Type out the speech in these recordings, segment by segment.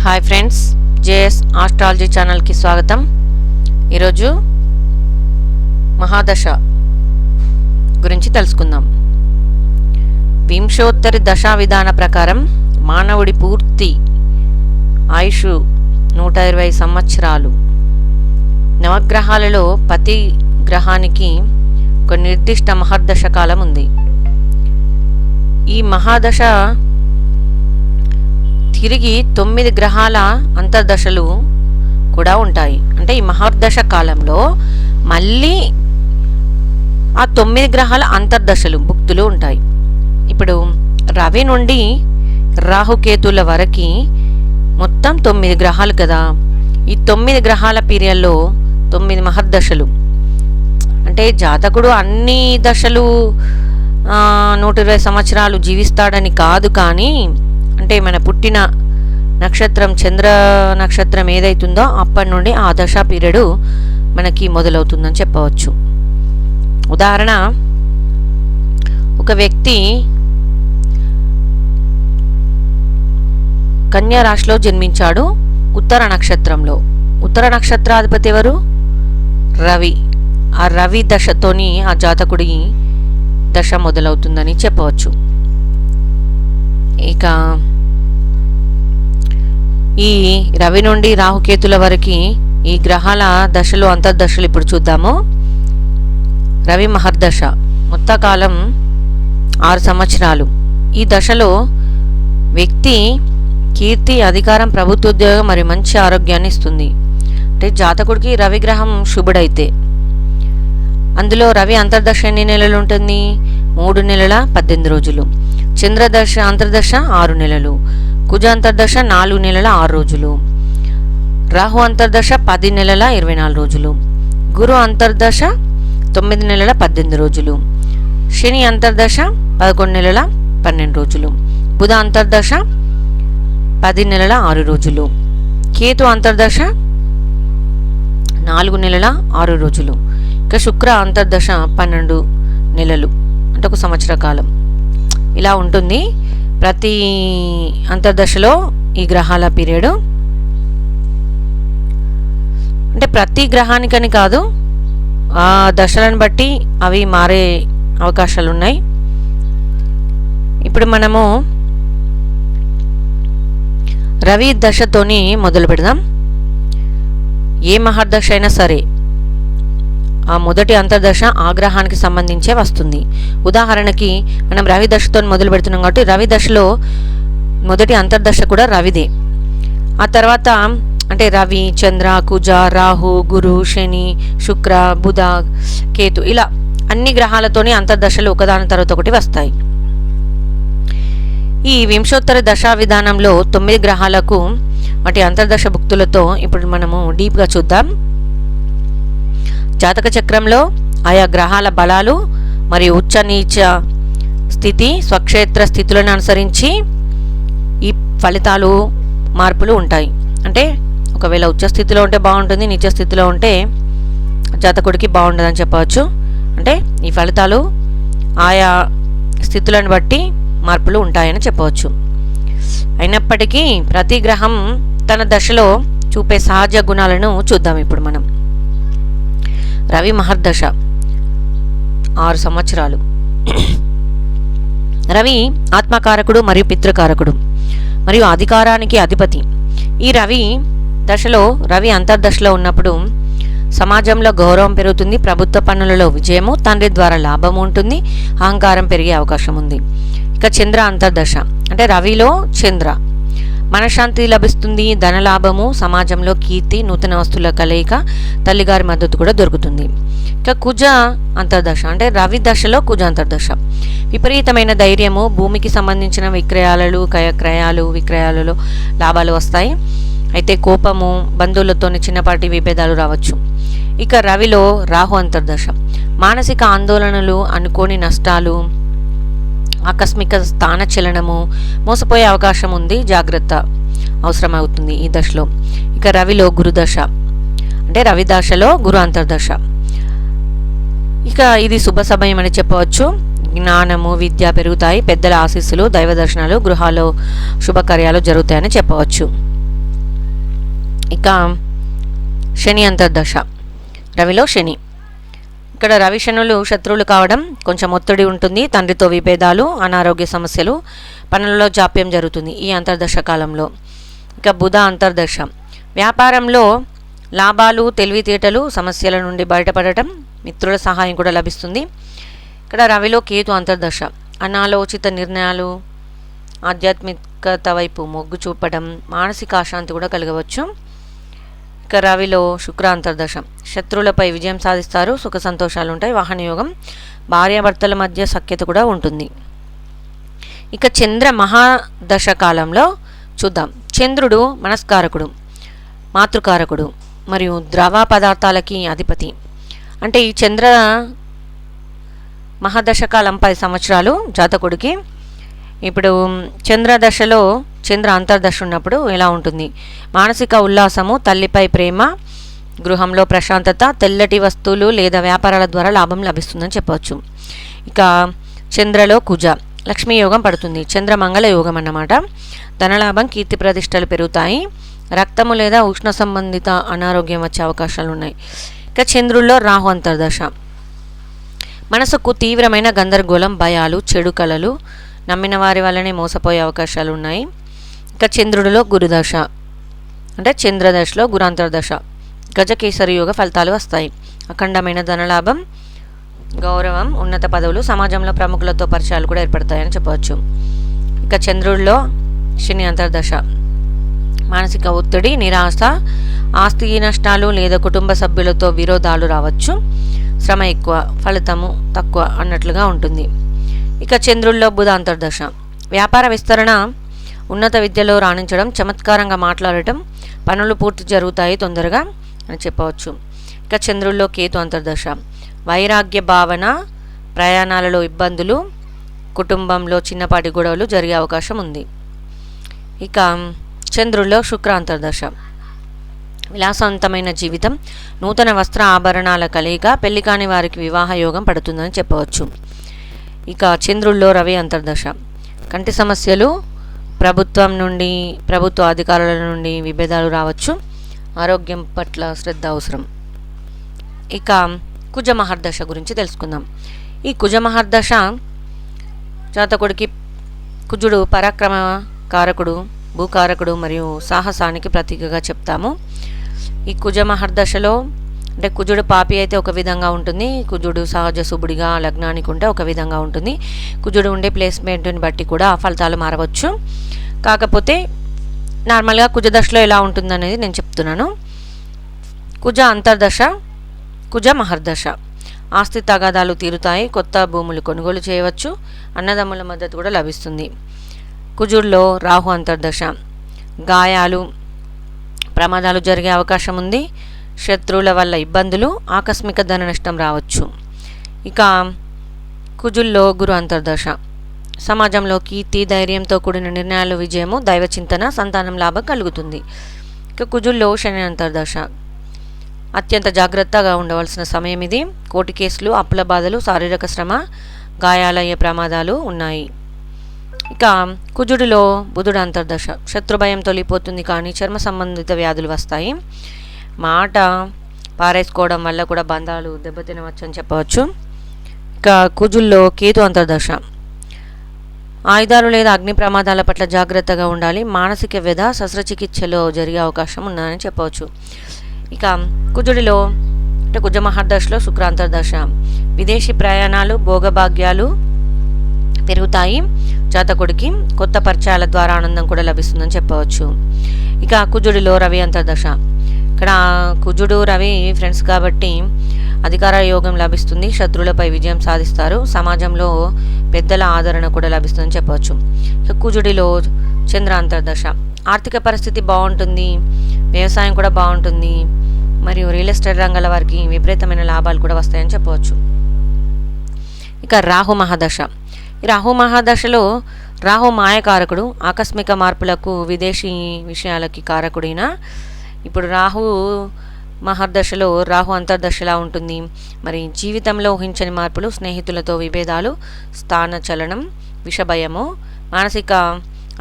Hi friends, JS astrology ఛానల్కి స్వాగతం. ఈరోజు మహాదశ గురించి తెలుసుకుందాం. వింశోత్తరి దశా విధాన ప్రకారం మానవుడి పూర్తి ఆయుష్ 120 సంవత్సరాలు. నవగ్రహాలలో ప్రతి గ్రహానికి ఒక నిర్దిష్ట మహర్దశ కాలం ఉంది. ఈ మహాదశ తిరిగి 9 గ్రహాల అంతర్దశలు కూడా ఉంటాయి. అంటే ఈ మహర్దశ కాలంలో మళ్ళీ ఆ 9 గ్రహాల అంతర్దశలు భుక్తులు ఉంటాయి. ఇప్పుడు రవి నుండి రాహుకేతుల వరకు మొత్తం 9 గ్రహాలు కదా. ఈ 9 గ్రహాల పీరియడ్లో 9 మహర్దశలు. అంటే జాతకుడు అన్ని దశలు 120 సంవత్సరాలు జీవిస్తాడని కాదు, కానీ అంటే మన పుట్టిన నక్షత్రం చంద్ర నక్షత్రం ఏదైతుందో అప్పటి నుండి ఆ దశా పీరియడ్ మనకి మొదలవుతుందని చెప్పవచ్చు. ఉదాహరణ, ఒక వ్యక్తి కన్యా రాశిలో జన్మించాడు, ఉత్తర నక్షత్రంలో. ఉత్తర నక్షత్రాధిపతి ఎవరు? రవి. ఆ రవి దశతోని ఆ జాతకుడి దశ మొదలవుతుందని చెప్పవచ్చు. ఇక ఈ రవి నుండి రాహుకేతుల వరకు ఈ గ్రహాల దశలు అంతర్దశలు ఇప్పుడు చూద్దాము. రవి మహర్దశ మొత్తం కాలం 6 సంవత్సరాలు. ఈ దశలో వ్యక్తి కీర్తి, అధికారం, ప్రభుత్వోద్యోగం మరియు మంచి ఆరోగ్యాన్ని ఇస్తుంది. అంటే జాతకుడికి రవి గ్రహం శుభుడైతే. అందులో రవి అంతర్దశ ఎన్ని నెలలు ఉంటుంది? 3 నెలల 18 రోజులు. చంద్రదశ అంతర్దశ 6 నెలలు. కుజ అంతర్దశ 4 నెలల 6 రోజులు. రాహు అంతర్దశ 10 నెలల 24 రోజులు. గురు అంతర్దశ 9 నెలల 18 రోజులు. శని అంతర్దశ 11 నెలల 12 రోజులు. బుధ అంతర్దశ 10 నెలల 6 రోజులు. కేతు అంతర్దశ 4 నెలల 6 రోజులు. ఇక శుక్ర అంతర్దశ 12 నెలలు, అంటే 1 సంవత్సర కాలం. ఇలా ఉంటుంది ప్రతి అంతర్దశలో ఈ గ్రహాల పీరియడ్. అంటే ప్రతి గ్రహానికని కాదు, ఆ దశలను బట్టి అవి మారే అవకాశాలు ఉన్నాయి. ఇప్పుడు మనము రవి దశతోని మొదలు పెడదాం. ఏ మహర్దశ అయినా సరే ఆ మొదటి అంతర్దశ ఆ గ్రహానికి సంబంధించే వస్తుంది. ఉదాహరణకి మనం రవి దశతో మొదలు పెడుతున్నాం కాబట్టి రవి దశలో మొదటి అంతర్దశ కూడా రవిదే. ఆ తర్వాత అంటే రవి, చంద్ర, కుజ, రాహు, గురు, శని, శుక్ర, బుధ, కేతు, ఇలా అన్ని గ్రహాలతోని అంతర్దశలు ఒకదాని తర్వాత ఒకటి వస్తాయి. ఈ వింశోత్తర దశా విధానంలో 9 గ్రహాలకు వాటి అంతర్దశ భుక్తులతో ఇప్పుడు మనము డీప్గా చూద్దాం. జాతక చక్రంలో ఆయా గ్రహాల బలాలు మరియు ఉచ్చ నీచ స్థితి, స్వక్షేత్ర స్థితులను అనుసరించి ఈ ఫలితాలు మార్పులు ఉంటాయి. అంటే ఒకవేళ ఉచ్చ స్థితిలో ఉంటే బాగుంటుంది, నీచ స్థితిలో ఉంటే జాతకుడికి బాగుండదని చెప్పవచ్చు. అంటే ఈ ఫలితాలు ఆయా స్థితులను బట్టి మార్పులు ఉంటాయని చెప్పవచ్చు. అయినప్పటికీ ప్రతి గ్రహం తన దశలో చూపే సహజ గుణాలను చూద్దాం ఇప్పుడు మనం. రవి మహర్దశ 6 సంవత్సరాలు. రవి ఆత్మకారకుడు మరియు పితృకారకుడు మరియు అధికారానికి అధిపతి. ఈ రవి దశలో రవి అంతర్దశలో ఉన్నప్పుడు సమాజంలో గౌరవం పెరుగుతుంది, ప్రభుత్వ పనులలో విజయము, తండ్రి ద్వారా లాభము ఉంటుంది, అహంకారం పెరిగే అవకాశం ఉంది. ఇక చంద్ర అంతర్దశ అంటే రవిలో చంద్ర, మనశ్శాంతి లభిస్తుంది, ధనలాభము, సమాజంలో కీర్తి, నూతన వస్తువుల కలయిక, తల్లిగారి మద్దతు కూడా దొరుకుతుంది. ఇక కుజ అంతర్దశ అంటే రవి దశలో కుజ అంతర్దశ, విపరీతమైన ధైర్యము, భూమికి సంబంధించిన విక్రయాలలో లాభాలు వస్తాయి. అయితే కోపము, బంధువులతోని చిన్నపాటి విభేదాలు రావచ్చు. ఇక రవిలో రాహు అంతర్దశ, మానసిక ఆందోళనలు, అనుకోని నష్టాలు, ఆకస్మిక స్థాన చలనము, మోసపోయే అవకాశం ఉంది, జాగ్రత్త అవసరమవుతుంది ఈ దశలో. ఇక రవిలో గురుదశ అంటే రవి దశలో గురు అంతర్దశ. ఇక ఇది శుభ సమయం అని చెప్పవచ్చు. జ్ఞానము, విద్య పెరుగుతాయి. పెద్దల ఆశీస్సులు, దైవ దర్శనాలు, గృహాల్లో శుభకార్యాలు జరుగుతాయని చెప్పవచ్చు. ఇక శని అంతర్దశ. రవిలో శని. ఇక్కడ రవి శనులు శత్రువులు కావడం, కొంచెం ఒత్తిడి ఉంటుంది, తండ్రితో విభేదాలు, అనారోగ్య సమస్యలు, పనులలో జాప్యం జరుగుతుంది ఈ అంతర్దశ కాలంలో. ఇక బుధ అంతర్దశ. వ్యాపారంలో లాభాలు, తెలివితేటలు, సమస్యల నుండి బయటపడటం, మిత్రుల సహాయం కూడా లభిస్తుంది. ఇక్కడ రవిలో కేతు అంతర్దశ. అనాలోచిత నిర్ణయాలు, ఆధ్యాత్మికత వైపు మొగ్గు చూపడం, మానసిక అశాంతి కూడా కలగవచ్చు. ఇక రవిలో శుక్ర అంతర్దశ. శత్రువులపై విజయం సాధిస్తారు, సుఖ సంతోషాలు ఉంటాయి, వాహన యోగం, భార్యాభర్తల మధ్య సఖ్యత కూడా ఉంటుంది. ఇక చంద్ర మహాదశ కాలంలో చూద్దాం. చంద్రుడు మనస్కారకుడు, మాతృకారకుడు మరియు ద్రవ పదార్థాలకి అధిపతి. అంటే ఈ చంద్ర మహాదశ కాలం 10 సంవత్సరాలు జాతకుడికి. ఇప్పుడు చంద్రదశలో చంద్ర అంతర్దశ ఉన్నప్పుడు ఎలా ఉంటుంది? మానసిక ఉల్లాసము, తల్లిపై ప్రేమ, గృహంలో ప్రశాంతత, తెల్లటి వస్తువులు లేదా వ్యాపారాల ద్వారా లాభం లభిస్తుందని చెప్పవచ్చు. ఇక చంద్రలో కుజ, లక్ష్మీ యోగం పడుతుంది. చంద్ర మంగళ యోగం అన్నమాట. ధనలాభం, కీర్తి ప్రతిష్టలు పెరుగుతాయి. రక్తము లేదా ఉష్ణ సంబంధిత అనారోగ్యం వచ్చే అవకాశాలు ఉన్నాయి. ఇక చంద్రుల్లో రాహు అంతర్దశ. మనసుకు తీవ్రమైన గందరగోళం, భయాలు, చెడు కళలు, నమ్మిన వారి వల్లనే మోసపోయే అవకాశాలు ఉన్నాయి. ఇక చంద్రుడిలో గురుదశ, అంటే చంద్రదశలో గురాంతర్దశ. గజకేసరి యోగ ఫలితాలు వస్తాయి. అఖండమైన ధనలాభం, గౌరవం, ఉన్నత పదవులు, సమాజంలో ప్రముఖులతో పరిచయాలు కూడా ఏర్పడతాయని చెప్పవచ్చు. ఇక చంద్రుడిలో శని అంతర్దశ. మానసిక ఒత్తిడి, నిరాశ, ఆస్తి నష్టాలు లేదా కుటుంబ సభ్యులతో విరోధాలు రావచ్చు. శ్రమ ఎక్కువ, ఫలితము తక్కువ అన్నట్లుగా ఉంటుంది. ఇక చంద్రుల్లో బుధ అంతర్దశ. వ్యాపార విస్తరణ, ఉన్నత విద్యలో రాణించడం, చమత్కారంగా మాట్లాడటం, పనులు పూర్తి జరుగుతాయి తొందరగా అని చెప్పవచ్చు. ఇక చంద్రుల్లో కేతు అంతర్దశ. వైరాగ్య భావన, ప్రయాణాలలో ఇబ్బందులు, కుటుంబంలో చిన్నపాటి గొడవలు జరిగే అవకాశం ఉంది. ఇక చంద్రుల్లో శుక్ర అంతర్దశ. విలాసవంతమైన జీవితం, నూతన వస్త్ర ఆభరణాల కలయిక, పెళ్లి కాని వారికి వివాహ యోగం పడుతుందని చెప్పవచ్చు. ఇక చంద్రుల్లో రవి అంతర్దశ. కంటి సమస్యలు, ప్రభుత్వ అధికారుల నుండి విభేదాలు రావచ్చు. ఆరోగ్యం పట్ల శ్రద్ధ అవసరం. ఇక కుజ మహర్దశ గురించి తెలుసుకుందాం. ఈ కుజ మహర్దశ జాతకుడికి కుజుడు పరాక్రమ కారకుడు, భూకారకుడు మరియు సాహసానికి ప్రతీకగా చెప్తాము. ఈ కుజ మహర్దశలో అంటే కుజుడు పాపి అయితే ఒక విధంగా ఉంటుంది, కుజుడు సహజ శుభుడిగా లగ్నానికి ఉంటే ఒక విధంగా ఉంటుంది. కుజుడు ఉండే ప్లేస్మెంట్ని బట్టి కూడా ఫలితాలు మారవచ్చు. కాకపోతే నార్మల్గా కుజ దశలో ఎలా ఉంటుందనేది నేను చెప్తున్నాను. కుజ అంతర్దశ, కుజ మహర్దశ. ఆస్తి తగాదాలు తీరుతాయి, కొత్త భూములు కొనుగోలు చేయవచ్చు, అన్నదమ్ముల మద్దతు కూడా లభిస్తుంది. కుజుడిలో రాహు అంతర్దశ. గాయాలు, ప్రమాదాలు జరిగే అవకాశం ఉంది. శత్రువుల వల్ల ఇబ్బందులు, ఆకస్మిక ధన నష్టం రావచ్చు. ఇక కుజుల్లో గురు అంతర్దశ. సమాజంలో కీర్తి, ధైర్యంతో కూడిన నిర్ణయాలు, విజయము, దైవ చింతన, సంతానం లాభం కలుగుతుంది. ఇక కుజుల్లో శని అంతర్దశ. అత్యంత జాగ్రత్తగా ఉండవలసిన సమయం ఇది. కోర్టు కేసులు, అప్పుల బాధలు, శారీరక శ్రమ, గాయాలయ్యే ప్రమాదాలు ఉన్నాయి. ఇక కుజుడిలో బుధుడు అంతర్దశ. శత్రుభయం తొలిపోతుంది, కానీ చర్మ సంబంధిత వ్యాధులు వస్తాయి. మాట పారేసుకోవడం వల్ల కూడా బంధాలు దెబ్బతినవచ్చు అని చెప్పవచ్చు. ఇక కుజుల్లో కేతు అంతర్దశ. ఆయుధాలు లేదా అగ్ని ప్రమాదాల పట్ల జాగ్రత్తగా ఉండాలి. మానసిక వ్యధ, శస్త్రచికిత్సలో జరిగే అవకాశం ఉందని చెప్పవచ్చు. ఇక కుజుడిలో అంటే కుజ మహర్దశలో శుక్ర అంతర్దశ. విదేశీ ప్రయాణాలు, భోగభాగ్యాలు పెరుగుతాయి. జాతకుడికి కొత్త పరిచయాల ద్వారా ఆనందం కూడా లభిస్తుందని చెప్పవచ్చు. ఇక కుజుడిలో రవి అంతర్దశ. ఇక్కడ కుజుడు రవి ఫ్రెండ్స్ కాబట్టి అధికార యోగం లభిస్తుంది. శత్రువులపై విజయం సాధిస్తారు. సమాజంలో పెద్దల ఆదరణ కూడా లభిస్తుందని చెప్పవచ్చు. ఇక కుజుడిలో చంద్ర అంతర్దశ. ఆర్థిక పరిస్థితి బాగుంటుంది, వ్యవసాయం కూడా బాగుంటుంది, మరియు రియల్ ఎస్టేట్ రంగాల వారికి విపరీతమైన లాభాలు కూడా వస్తాయని చెప్పవచ్చు. ఇక రాహు మహాదశ. ఈ రాహు మహాదశలో రాహు మాయకారకుడు, ఆకస్మిక మార్పులకు, విదేశీ విషయాలకి కారకుడైన ఇప్పుడు రాహు మహర్దశలో రాహు అంతర్దశలా ఉంటుంది. మరి జీవితంలో ఊహించని మార్పులు, స్నేహితులతో విభేదాలు, స్థాన చలనం, విషభయము, మానసిక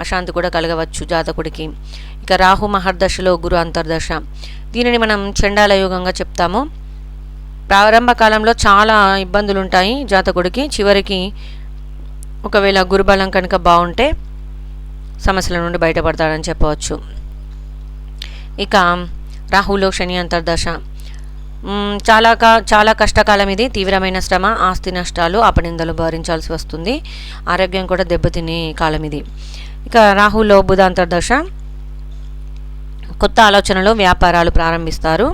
అశాంతి కూడా కలగవచ్చు జాతకుడికి. ఇక రాహు మహర్దశలో గురు అంతర్దశ, దీనిని మనం చండాల యోగంగా చెప్తాము. ప్రారంభ కాలంలో చాలా ఇబ్బందులు ఉంటాయి జాతకుడికి. చివరికి ఒకవేళ గురుబలం కనుక బాగుంటే సమస్యల నుండి బయటపడతాడని చెప్పవచ్చు. ఇక రాహులో శని అంతర్దశ చాలా కష్టకాలం ఇది. తీవ్రమైన శ్రమ, ఆస్తి నష్టాలు, అపనిందలు భరించాల్సి వస్తుంది. ఆరోగ్యం కూడా దెబ్బతినే కాలం ఇది. ఇక రాహులో బుధ అంతర్దశ, కొత్త ఆలోచనలు, వ్యాపారాలు ప్రారంభిస్తారు.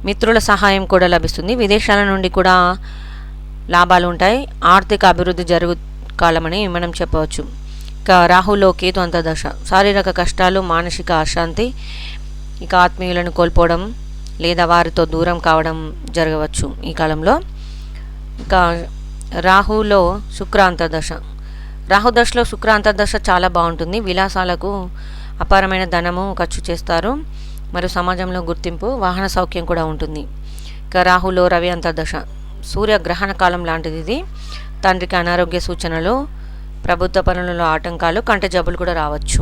మిత్రుల సహాయం కూడా లభిస్తుంది. విదేశాల నుండి కూడా లాభాలు ఉంటాయి. ఆర్థిక అభివృద్ధి జరుగు కాలమని మనం చెప్పవచ్చు. ఇక రాహులో కేతు అంతర్దశ, శారీరక కష్టాలు, మానసిక అశాంతి, ఇక ఆత్మీయులను కోల్పోవడం లేదా వారితో దూరం కావడం జరగవచ్చు ఈ కాలంలో. ఇక రాహులో శుక్ర అంతర్దశ, రాహుదశలో శుక్ర అంతర్దశ చాలా బాగుంటుంది. విలాసాలకు అపారమైన ధనము ఖర్చు చేస్తారు. మరియు సమాజంలో గుర్తింపు, వాహన సౌఖ్యం కూడా ఉంటుంది. ఇక రాహులో రవి అంతర్దశ, సూర్యగ్రహణ కాలం లాంటిది ఇది. తండ్రికి అనారోగ్య సూచనలు, ప్రభుత్వ పనులలో ఆటంకాలు, కంటి జబ్బులు కూడా రావచ్చు.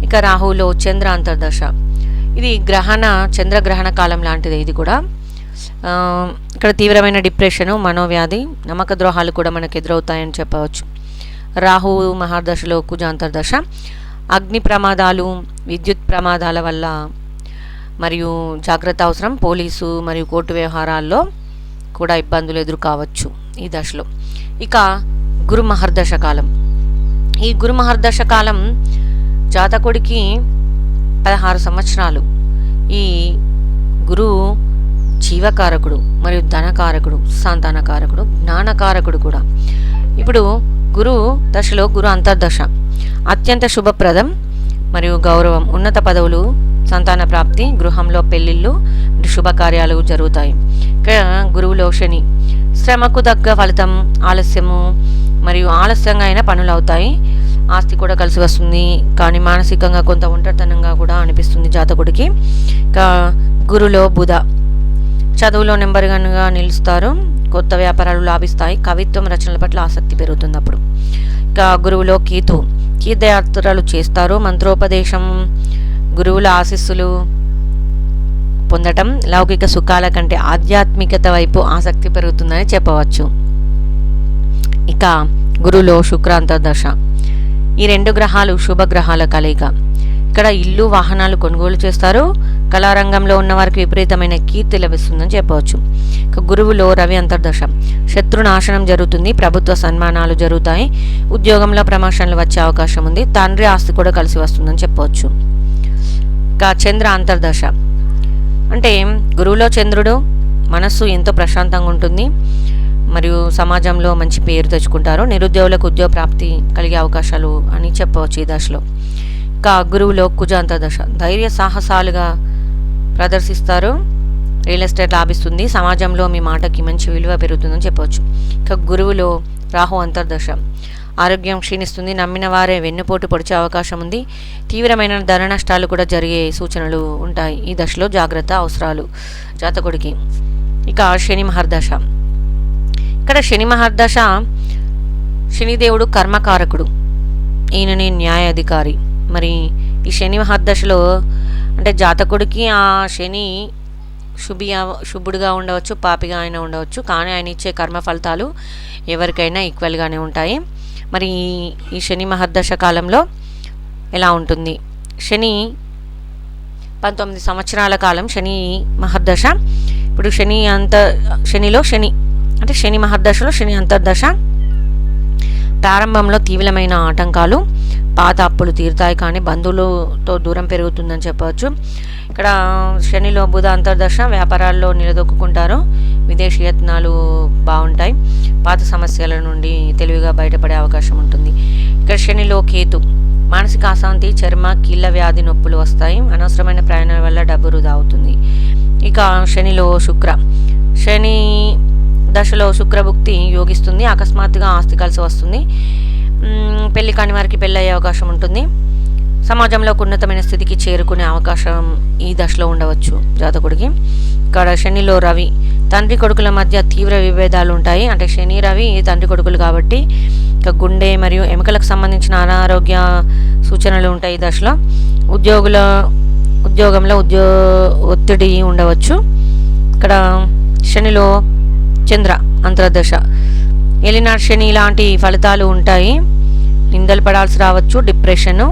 ఇక రాహులో చంద్ర అంతర్దశ, ఇది చంద్రగ్రహణ కాలం లాంటిది ఇది కూడా. ఇక్కడ తీవ్రమైన డిప్రెషను, మనోవ్యాధి, నమ్మక ద్రోహాలు కూడా మనకు ఎదురవుతాయని చెప్పవచ్చు. రాహు మహర్దశలో కుజ అంతర్దశ, అగ్ని ప్రమాదాలు, విద్యుత్ ప్రమాదాల వల్ల మరియు జాగ్రత్త అవసరం. పోలీసు మరియు కోర్టు వ్యవహారాల్లో కూడా ఇబ్బందులు ఎదురు కావచ్చు ఈ దశలో. ఇక గురు మహర్దశ కాలం, ఈ గురు మహర్దశ కాలం జాతకుడికి 16 సంవత్సరాలు. ఈ గురువు జీవకారకుడు మరియు ధనకారకుడు, సంతానకారకుడు, జ్ఞానకారకుడు కూడా. ఇప్పుడు గురువు దశలో గురు అంతర్దశ అత్యంత శుభప్రదం మరియు గౌరవం, ఉన్నత పదవులు, సంతాన ప్రాప్తి, గృహంలో పెళ్లిళ్ళు, శుభకార్యాలు జరుగుతాయి. ఇక గురువులో శని, శ్రమకు తగ్గ ఫలితం, ఆలస్యము మరియు ఆలస్యంగా అయిన పనులు అవుతాయి. ఆస్తి కూడా కలిసి వస్తుంది, కానీ మానసికంగా కొంత ఒంటరితనంగా కూడా అనిపిస్తుంది జాతకుడికి. ఇక గురులో బుధ, చదువులో నెంబర్ వన్గా నిలుస్తారు. కొత్త వ్యాపారాలు లాభిస్తాయి. కవిత్వం, రచనల పట్ల ఆసక్తి పెరుగుతుంది అప్పుడు. ఇక గురువులో కేతు, తీర్థయాత్రలు చేస్తారు. మంత్రోపదేశం, గురువుల ఆశీస్సులు పొందటం, లౌకిక సుఖాల కంటే ఆధ్యాత్మికత వైపు ఆసక్తి పెరుగుతుందని చెప్పవచ్చు. ఇక గురువులో శుక్ర అంతర్దశ, ఈ 2 గ్రహాలు శుభగ్రహాల కలయిక. ఇక్కడ ఇల్లు, వాహనాలు కొనుగోలు చేస్తారు. కళారంగంలో ఉన్న వారికి విపరీతమైన కీర్తి లభిస్తుందని చెప్పవచ్చు. ఇక గురువులో రవి అంతర్దశ, శత్రునాశనం జరుగుతుంది. ప్రభుత్వ సన్మానాలు జరుగుతాయి. ఉద్యోగంలో ప్రమోషన్లు వచ్చే అవకాశం ఉంది. తండ్రి ఆస్తి కూడా కలిసి వస్తుందని చెప్పవచ్చు. ఇక చంద్ర అంతర్దశ అంటే గురువులో చంద్రుడు, మనస్సు ఎంతో ప్రశాంతంగా ఉంటుంది మరియు సమాజంలో మంచి పేరు తెచ్చుకుంటారు. నిరుద్యోగులకు ఉద్యోగ ప్రాప్తి కలిగే అవకాశాలు అని చెప్పవచ్చు ఈ దశలో. ఇక గురువులో కుజ అంతర్దశ, ధైర్య సాహసాలుగా ప్రదర్శిస్తారు. రియల్ ఎస్టేట్ లాభిస్తుంది. సమాజంలో మీ మాటకి మంచి విలువ పెరుగుతుందని చెప్పవచ్చు. ఇక గురువులో రాహు అంతర్దశ, ఆరోగ్యం క్షీణిస్తుంది. నమ్మిన వారే వెన్నుపోటు పొడిచే అవకాశం ఉంది. తీవ్రమైన ధన నష్టాలు కూడా జరిగే సూచనలు ఉంటాయి ఈ దశలో. జాగ్రత్త అవసరాలు జాతకుడికి. ఇక శని మహర్దశ, ఇక్కడ శని మహర్దశ, శనిదేవుడు కర్మకారకుడు, ఈయనని న్యాయాధికారి. మరి ఈ శని మహర్దశలో అంటే జాతకుడికి ఆ శని శుభుడుగా ఉండవచ్చు, పాపిగా అయినా ఉండవచ్చు, కానీ ఆయన ఇచ్చే కర్మ ఫలితాలు ఎవరికైనా ఈక్వల్గానే ఉంటాయి. మరి ఈ శని మహర్దశ కాలంలో ఎలా ఉంటుంది? శని 19 సంవత్సరాల కాలం శని మహర్దశ. ఇప్పుడు శనిలో శని అంటే శని మహర్దశలో శని అంతర్దశ. ప్రారంభంలో తీవ్రమైన ఆటంకాలు, పాత అప్పులు తీరుతాయి, కానీ బంధువులతో దూరం పెరుగుతుందని చెప్పవచ్చు. ఇక్కడ శనిలో బుధ అంతర్దశ, వ్యాపారాల్లో నిలదొక్కుంటారు. విదేశీ యత్నాలు బాగుంటాయి. పాత సమస్యల నుండి తెలివిగా బయటపడే అవకాశం ఉంటుంది. ఇక్కడ శనిలో కేతు, మానసిక అశాంతి, చర్మ కీళ్ళ వ్యాధి నొప్పులు వస్తాయి. అనవసరమైన ప్రయాణాల వల్ల డబ్బు వృధా అవుతుంది. ఇక శనిలో శుక్ర, శని దశలో శుక్రభుక్తి యోగిస్తుంది. అకస్మాత్తుగా ఆస్తి కలిసి వస్తుంది. పెళ్లి కాని వారికి పెళ్ళి అయ్యే అవకాశం ఉంటుంది. సమాజంలో ఉన్నతమైన స్థితికి చేరుకునే అవకాశం ఈ దశలో ఉండవచ్చు జాతకుడికి. ఇక్కడ శనిలో రవి, తండ్రి కొడుకుల మధ్య తీవ్ర విభేదాలు ఉంటాయి. అంటే శని రవి తండ్రి కొడుకులు కాబట్టి ఇక గుండె మరియు ఎముకలకు సంబంధించిన అనారోగ్య సూచనలు ఉంటాయి ఈ దశలో. ఉద్యోగంలో ఒత్తిడి ఉండవచ్చు. ఇక్కడ శనిలో చంద్ర అంతర్దశ, ఏలినాడు శని లాంటి ఫలితాలు ఉంటాయి. నిందలు పడాల్సి రావచ్చు, డిప్రెషను,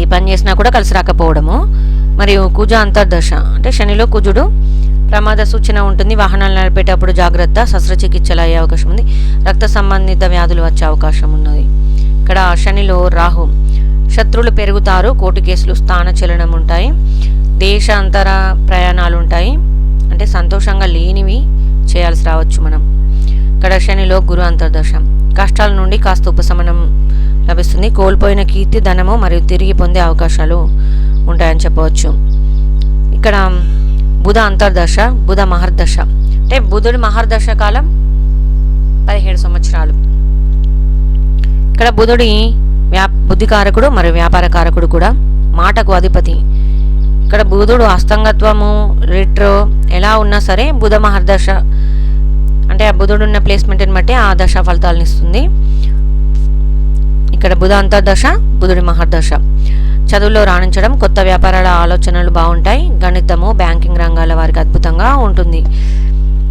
ఏ పని చేసినా కూడా కలిసి రాకపోవడము. మరియు కుజ అంతర్దశ, అంటే శనిలో కుజుడు, ప్రమాద సూచన ఉంటుంది. వాహనాలు నడిపేటప్పుడు జాగ్రత్త, శస్త్రచికిత్సలు అయ్యే అవకాశం ఉంది. రక్త సంబంధిత వ్యాధులు వచ్చే అవకాశం ఉన్నది. ఇక్కడ శనిలో రాహు, శత్రువులు పెరుగుతారు, కోర్టు కేసులు, స్థాన చలనం ఉంటాయి. దేశాంతర ప్రయాణాలు ఉంటాయి, అంటే సంతోషంగా లేనివి చేయాల్సి రావచ్చు మనం. ఇక్కడ శనిలో గురు అంతర్దశ, కష్టాల నుండి కాస్త ఉపశమనం లభిస్తుంది. కోల్పోయిన కీర్తి, ధనము మరియు తిరిగి పొందే అవకాశాలు ఉంటాయని చెప్పవచ్చు. ఇక్కడ బుధ అంతర్దశ, బుధ మహర్దశ, అంటే బుధుడి మహర్దశ కాలం 17 సంవత్సరాలు. ఇక్కడ బుధుడి బుద్ధికారకుడు మరియు వ్యాపారకారకుడు కూడా, మాటకు అధిపతి. ఇక్కడ బుధుడు అస్తంగత్వము, రిట్రో ఎలా ఉన్నా సరే బుధ మహర్దశ అంటే ఆ బుధుడు ఉన్న ప్లేస్మెంట్ని బట్టి ఆ దశ ఫలితాలను ఇస్తుంది. ఇక్కడ బుధ అంతర్దశ, బుధుడి మహర్దశ. చదువులో రాణించడం, కొత్త వ్యాపారాల ఆలోచనలు బాగుంటాయి. గణితము, బ్యాంకింగ్ రంగాల వారికి అద్భుతంగా ఉంటుంది.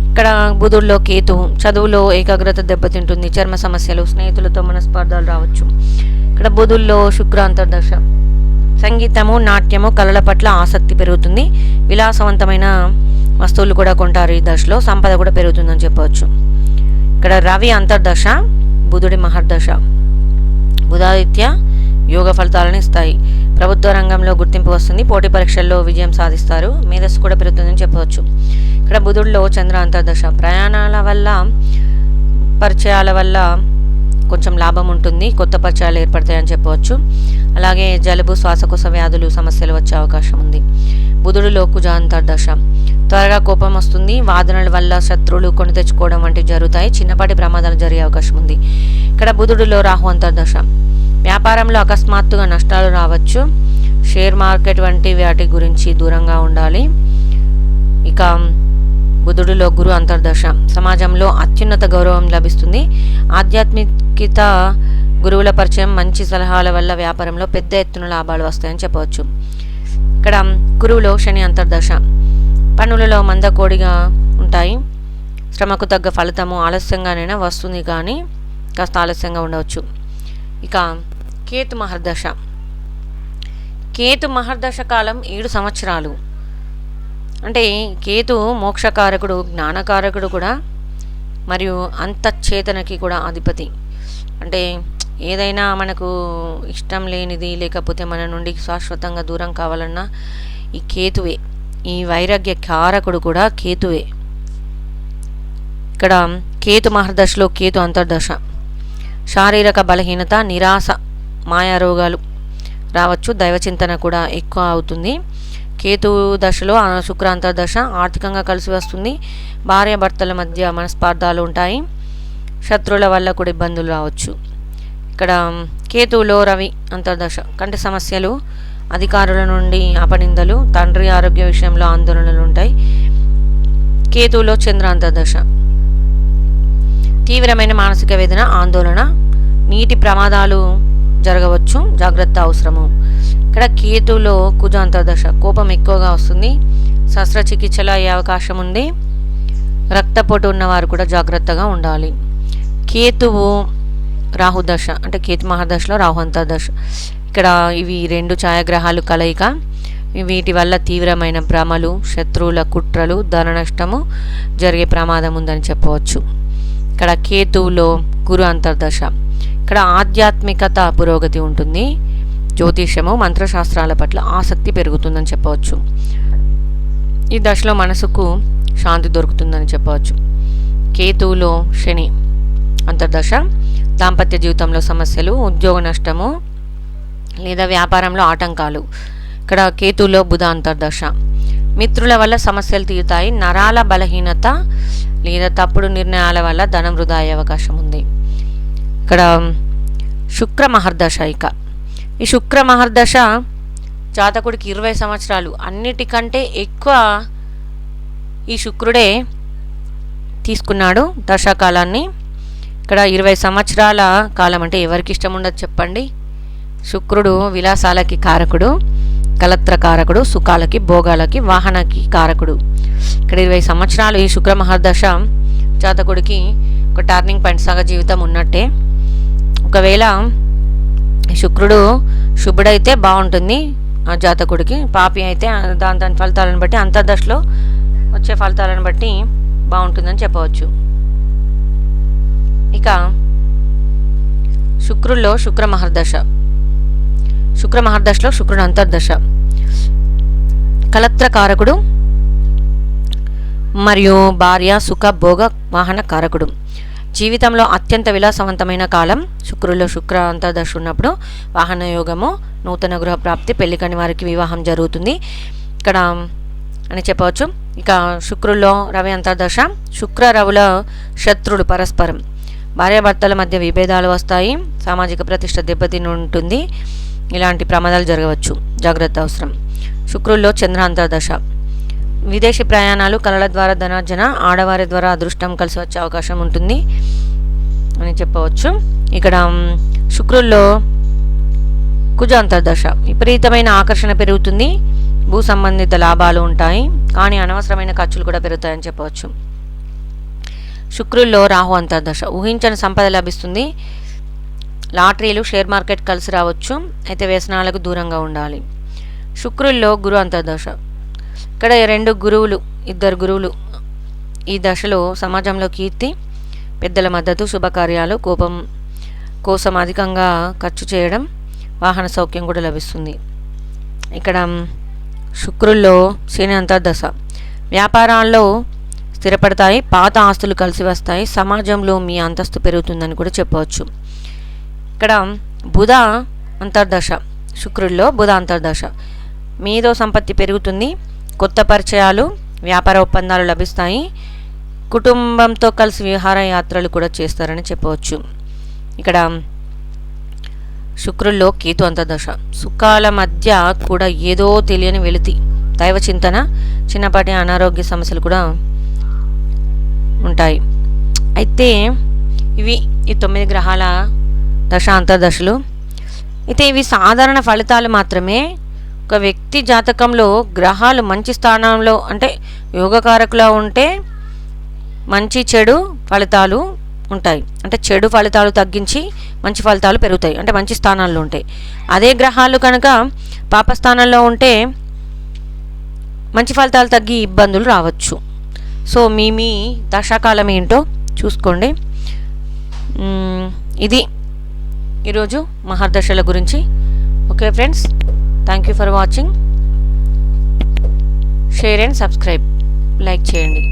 ఇక్కడ బుధుడిలో కేతు, చదువులో ఏకాగ్రత దెబ్బతింటుంది. చర్మ సమస్యలు, స్నేహితులతో మనస్పర్ధలు రావచ్చు. ఇక్కడ బుధుల్లో శుక్ర అంతర్దశ, సంగీతము, నాట్యము, కళల పట్ల ఆసక్తి పెరుగుతుంది. విలాసవంతమైన వస్తువులు కూడా కొంటారు ఈ దశలో. సంపద కూడా పెరుగుతుందని చెప్పవచ్చు. ఇక్కడ రవి అంతర్దశ, బుధుడి మహర్దశ. బుధాదిత్య యోగ ఫలితాలను ఇస్తాయి. ప్రభుత్వ రంగంలో గుర్తింపు వస్తుంది. పోటీ పరీక్షల్లో విజయం సాధిస్తారు. మేధస్సు కూడా పెరుగుతుందని చెప్పవచ్చు. ఇక్కడ బుధుడిలో చంద్ర అంతర్దశ, ప్రయాణాల వల్ల, పరిచయాల వల్ల కొంచెం లాభం ఉంటుంది. కొత్త పరిచయాలు ఏర్పడతాయని చెప్పవచ్చు. అలాగే జలుబు, శ్వాసకోశ వ్యాధులు సమస్యలు వచ్చే అవకాశం ఉంది. బుధుడిలో కుజ అంతర్దశ, త్వరగా కోపం వస్తుంది. వాదనల వల్ల శత్రువులు కొని తెచ్చుకోవడం వంటివి జరుగుతాయి. చిన్నపాటి ప్రమాదాలు జరిగే అవకాశం ఉంది. ఇక్కడ బుధుడిలో రాహు అంతర్దశ, వ్యాపారంలో అకస్మాత్తుగా నష్టాలు రావచ్చు. షేర్ మార్కెట్ వంటి వాటి గురించి దూరంగా ఉండాలి. ఇక బుధుడిలో గురు అంతర్దశ, సమాజంలో అత్యున్నత గౌరవం లభిస్తుంది. ఆధ్యాత్మికత, గురువుల పరిచయం, మంచి సలహాల వల్ల వ్యాపారంలో పెద్ద ఎత్తున లాభాలు వస్తాయని చెప్పవచ్చు. ఇక్కడ గురువులో శని అంతర్దశ, పనులలో మందకోడిగా ఉంటాయి. శ్రమకు తగ్గ ఫలితము ఆలస్యంగానైనా వస్తుంది, కానీ కాస్త ఆలస్యంగా ఉండవచ్చు. ఇక కేతు మహర్దశ, కేతు మహర్దశ కాలం 7 సంవత్సరాలు. అంటే కేతు మోక్షకారకుడు, జ్ఞానకారకుడు కూడా, మరియు అంతఃచేతనకి కూడా అధిపతి. అంటే ఏదైనా మనకు ఇష్టం లేనిది, లేకపోతే మన నుండి శాశ్వతంగా దూరం కావాలన్నా ఈ కేతువే. ఈ వైరాగ్య కారకుడు కూడా కేతువే. ఇక్కడ కేతు మహర్దశలో కేతు అంతర్దశ, శారీరక బలహీనత, నిరాశ, మాయారోగాలు రావచ్చు. దైవచింతన కూడా ఎక్కువ అవుతుంది. కేతు దశలో శుక్ర అంతర్దశ, ఆర్థికంగా కలిసి వస్తుంది. భార్యాభర్తల మధ్య మనస్పార్థాలు ఉంటాయి. శత్రువుల వల్ల కూడా ఇబ్బందులు రావచ్చు. ఇక్కడ కేతువులో రవి అంతర్దశ, కంటి సమస్యలు, అధికారుల నుండి అపనిందలు, తండ్రి ఆరోగ్య విషయంలో ఆందోళనలు ఉంటాయి. కేతువులో చంద్ర అంతర్దశ, తీవ్రమైన మానసిక వేదన, ఆందోళన, నీటి ప్రమాదాలు జరగవచ్చు, జాగ్రత్త అవసరము. ఇక్కడ కేతువులో కుజ అంతర్దశ, కోపం ఎక్కువగా వస్తుంది. శస్త్రచికిత్సలు అయ్యే అవకాశం ఉంది. రక్తపోటు ఉన్నవారు కూడా జాగ్రత్తగా ఉండాలి. కేతువు రాహుదశ, అంటే కేతు మహర్దశలో రాహు అంతర్దశ. ఇక్కడ ఇవి 2 ఛాయాగ్రహాలు కలయిక. వీటి వల్ల తీవ్రమైన భ్రమలు, శత్రువుల కుట్రలు, ధన నష్టము జరిగే ప్రమాదం ఉందని చెప్పవచ్చు. ఇక్కడ కేతువులో గురు అంతర్దశ, ఇక్కడ ఆధ్యాత్మికత పురోగతి ఉంటుంది. జ్యోతిషము, మంత్రశాస్త్రాల పట్ల ఆసక్తి పెరుగుతుందని చెప్పవచ్చు. ఈ దశలో మనసుకు శాంతి దొరుకుతుందని చెప్పవచ్చు. కేతువులో శని అంతర్దశ, దాంపత్య జీవితంలో సమస్యలు, ఉద్యోగ నష్టము లేదా వ్యాపారంలో ఆటంకాలు. ఇక్కడ కేతువులో బుధ అంతర్దశ, మిత్రుల వల్ల సమస్యలు తీరుతాయి. నరాల బలహీనత లేదా తప్పుడు నిర్ణయాల వల్ల ధనం వృధా అయ్యే అవకాశం ఉంది. ఇక్కడ శుక్ర మహర్దశ, ఇక ఈ శుక్ర మహర్దశ జాతకుడికి 20 సంవత్సరాలు, అన్నిటికంటే ఎక్కువ ఈ శుక్రుడే తీసుకున్నాడు దశాకాలాన్ని. ఇక్కడ 20 సంవత్సరాల కాలం అంటే ఎవరికి ఇష్టం ఉండదు చెప్పండి. శుక్రుడు విలాసాలకి కారకుడు, కలత్ర కారకుడు, సుఖాలకి భోగాలకి వాహనకి కారకుడు. ఇక్కడ 20 సంవత్సరాలు ఈ శుక్ర మహర్దశ జాతకుడికి ఒక టర్నింగ్ పాయింట్, సగ జీవితం ఉన్నట్టే. ఒకవేళ శుక్రుడు శుభుడైతే బాగుంటుంది ఆ జాతకుడికి, పాపి అయితే దాని ఫలితాలను బట్టి అంతర్దశలో వచ్చే ఫలితాలను బట్టి బాగుంటుందని చెప్పవచ్చు. ఇక శుక్రుల్లో శుక్ర మహర్దశలో శుక్రుడు అంతర్దశ కలత్రకారకుడు మరియు భార్య సుఖ భోగ వాహన కారకుడు. జీవితంలో అత్యంత విలాసవంతమైన కాలం శుక్రుల్లో శుక్ర అంతర్దశ ఉన్నప్పుడు వాహన యోగము, నూతన గృహ ప్రాప్తి, పెళ్లి కాని వారికి వివాహం జరుగుతుంది ఇక్కడ అని చెప్పవచ్చు. ఇక శుక్రుల్లో రవి అంతర్దశ, శుక్ర రవుల శత్రులు పరస్పరం, భార్యాభర్తల మధ్య విభేదాలు వస్తాయి, సామాజిక ప్రతిష్ట దెబ్బతిని ఉంటుంది, ఇలాంటి ప్రమాదాలు జరగవచ్చు, జాగ్రత్త అవసరం. శుక్రుల్లో చంద్ర అంతర్దశ, విదేశీ ప్రయాణాలు, కళల ద్వారా ధనార్జన, ఆడవారి ద్వారా అదృష్టం కలిసి వచ్చే అవకాశం ఉంటుంది అని చెప్పవచ్చు. ఇక్కడ శుక్రుల్లో కుజ అంతర్దశ, విపరీతమైన ఆకర్షణ పెరుగుతుంది, భూ సంబంధిత లాభాలు ఉంటాయి, కానీ అనవసరమైన ఖర్చులు కూడా పెరుగుతాయని చెప్పవచ్చు. శుక్రుల్లో రాహు అంతర్దశ, ఊహించని సంపద లభిస్తుంది, లాటరీలు, షేర్ మార్కెట్ కలిసి రావచ్చు, అయితే వ్యసనాలకు దూరంగా ఉండాలి. శుక్రుల్లో గురు అంతర్దశ, ఇక్కడ ఇద్దరు గురువులు ఈ దశలో సమాజంలో కీర్తి, పెద్దల మద్దతు, శుభకార్యాలు, కోపం కోసం అధికంగా ఖర్చు చేయడం, వాహన సౌఖ్యం కూడా లభిస్తుంది. ఇక్కడ శుక్రుల్లో శని అంతర్దశ, వ్యాపారాల్లో స్థిరపడతాయి, పాత ఆస్తులు కలిసి వస్తాయి, సమాజంలో మీ అంతస్తు పెరుగుతుందని కూడా చెప్పవచ్చు. ఇక్కడ బుధ అంతర్దశ, శుక్రుల్లో బుధ అంతర్దశ, మీదో సంపత్తి పెరుగుతుంది, కొత్త పరిచయాలు, వ్యాపార ఒప్పందాలు లభిస్తాయి, కుటుంబంతో కలిసి విహారయాత్రలు కూడా చేస్తారని చెప్పవచ్చు. ఇక్కడ శుక్రుల్లో కేతు అంతర్దశ, సుఖాల మధ్య కూడా ఏదో తెలియని వెలితి, దైవ చింతన, చిన్నపాటి అనారోగ్య సమస్యలు కూడా ఉంటాయి. అయితే ఇవి ఈ 9 గ్రహాల దశ అంతర్దశలు. అయితే ఇవి సాధారణ ఫలితాలు మాత్రమే. ఒక వ్యక్తి జాతకంలో గ్రహాలు మంచి స్థానంలో అంటే యోగకారకులా ఉంటే మంచి చెడు ఫలితాలు ఉంటాయి, అంటే చెడు ఫలితాలు తగ్గించి మంచి ఫలితాలు పెరుగుతాయి, అంటే మంచి స్థానాల్లో ఉంటాయి. అదే గ్రహాలు కనుక పాపస్థానంలో ఉంటే మంచి ఫలితాలు తగ్గి ఇబ్బందులు రావచ్చు. సో మీ దశాకాలం ఏంటో చూసుకోండి. ఇది ఈరోజు మహర్దశల గురించి. Okay friends, thank you for watching. Share and subscribe, like చేయండి.